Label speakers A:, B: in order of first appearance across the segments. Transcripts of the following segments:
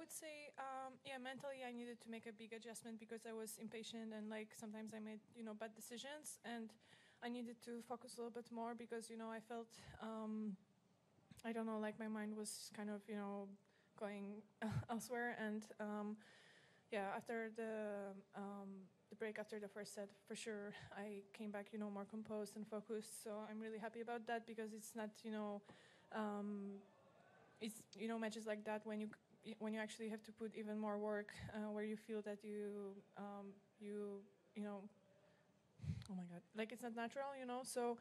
A: would say, yeah, mentally I needed to make a big adjustment because I was impatient and like sometimes I made, bad decisions, and I needed to focus a little bit more because, I felt, I don't know, like my mind was kind of, going elsewhere. And yeah, after the break, after the first set, for sure, I came back, more composed and focused. So I'm really happy about that because it's not, it's matches like that when you actually have to put even more work, where you feel that you oh my god, like it's not natural, So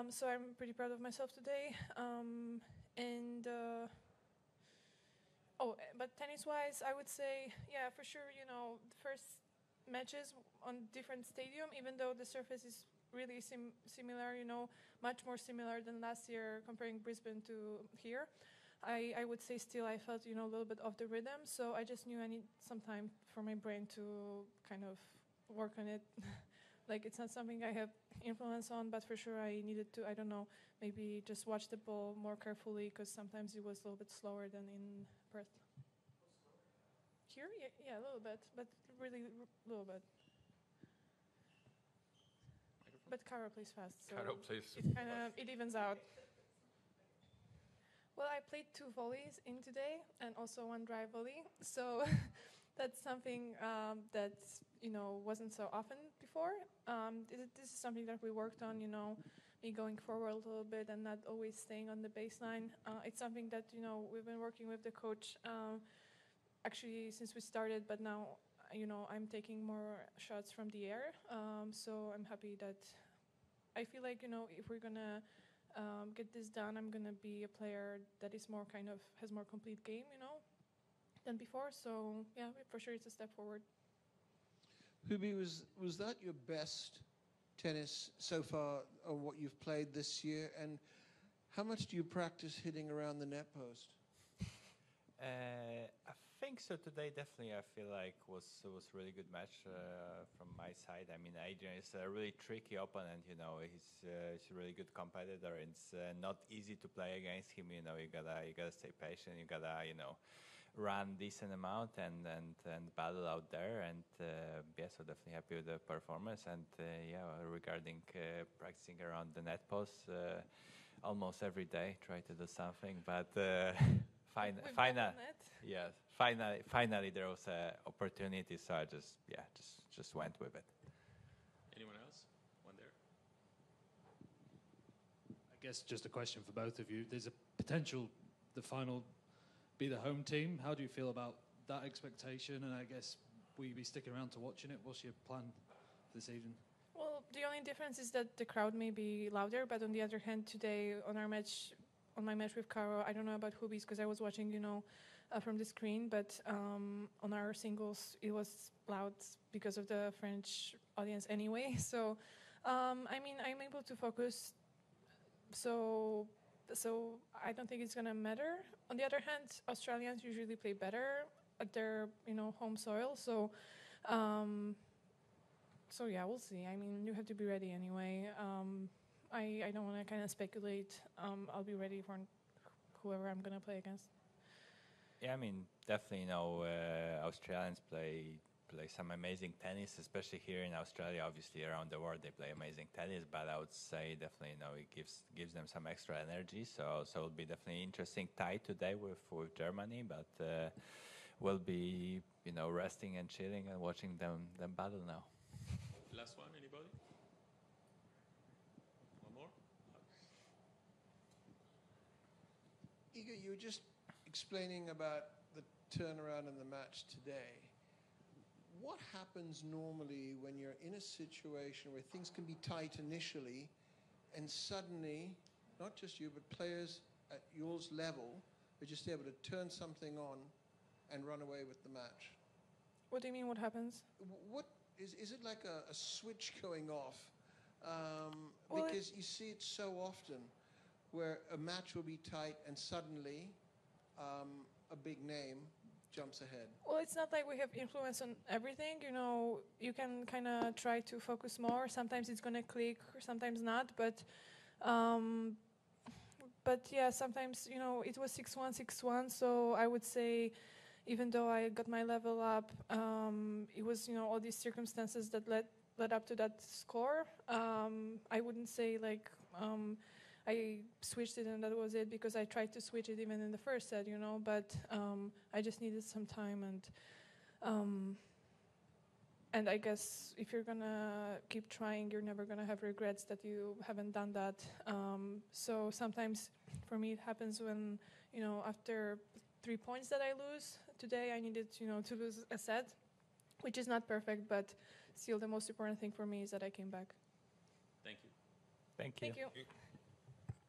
A: so I'm pretty proud of myself today. And but tennis-wise, I would say, yeah, for sure, the first matches on different stadium, even though the surface is really similar, much more similar than last year comparing Brisbane to here. I would say still I felt, a little bit off the rhythm, so I just knew I need some time for my brain to kind of work on it. Like, it's not something I have influence on, but for sure I needed to, I don't know, maybe just watch the ball more carefully because sometimes it was a little bit slower than in Perth. Here? Yeah, a little bit, but really a little bit. But Caro plays fast, so
B: Caro plays
A: it kind of it evens out. Well, I played 2 volleys in today and also 1 drive volley, so that's something that wasn't so often before. This is something that we worked on, me going forward a little bit and not always staying on the baseline. It's something that we've been working with the coach actually since we started, but now I'm taking more shots from the air. So I'm happy that I feel like if we're gonna get this done, I'm gonna be a player that is more has more complete game, than before. So yeah, for sure it's a step forward.
C: Hubi, was that your best tennis so far, or what you've played this year? And how much do you practice hitting around the net post?
D: I think so. Today, definitely, I feel like was a really good match from my side. I mean, Adrian is a really tricky opponent. He's a really good competitor. It's not easy to play against him. You gotta stay patient. You gotta run decent amount and battle out there. And yeah, so definitely happy with the performance. And yeah, regarding practicing around the net post, almost every day try to do something, but. Finally, there was an opportunity, so I just went with it.
B: Anyone else? One there.
E: I guess just a question for both of you. There's a potential the final be the home team. How do you feel about that expectation? And I guess will you be sticking around to watching it? What's your plan this evening?
A: Well, the only difference is that the crowd may be louder, but on the other hand, today on my match with Caro, I don't know about Hubi's because I was watching, from the screen, but on our singles, it was loud because of the French audience anyway. So, I mean, I'm able to focus. So I don't think it's gonna matter. On the other hand, Australians usually play better at their, home soil. So, so yeah, we'll see. I mean, you have to be ready anyway. I don't want to kind of speculate. I'll be ready for whoever I'm going to play against.
D: Yeah, I mean, definitely, Australians play some amazing tennis, especially here in Australia. Obviously, around the world, they play amazing tennis, but I would say definitely, it gives them some extra energy. So it'll be definitely interesting tie today with Germany, but we'll be, resting and chilling and watching them battle now.
B: Last one, anybody?
C: Iga, you were just explaining about the turnaround in the match today. What happens normally when you're in a situation where things can be tight initially and suddenly, not just you, but players at yours level are just able to turn something on and run away with the match?
A: What do you mean, what happens?
C: What is it like a switch going off?
A: Well,
C: because you see it so often, where a match will be tight and suddenly a big name jumps ahead.
A: Well, it's not like we have influence on everything. You can kind of try to focus more. Sometimes it's going to click, sometimes not. But yeah, sometimes, it was 6-1, 6-1. So I would say even though I got my level up, it was, all these circumstances that led up to that score. I wouldn't say like I switched it and that was it, because I tried to switch it even in the first set, but I just needed some time, and I guess if you're gonna keep trying, you're never gonna have regrets that you haven't done that. So sometimes for me it happens when, after 3 points that I lose. Today I needed, to lose a set, which is not perfect, but still the most important thing for me is that I came back.
B: Thank you.
D: Thank you.
A: Thank you.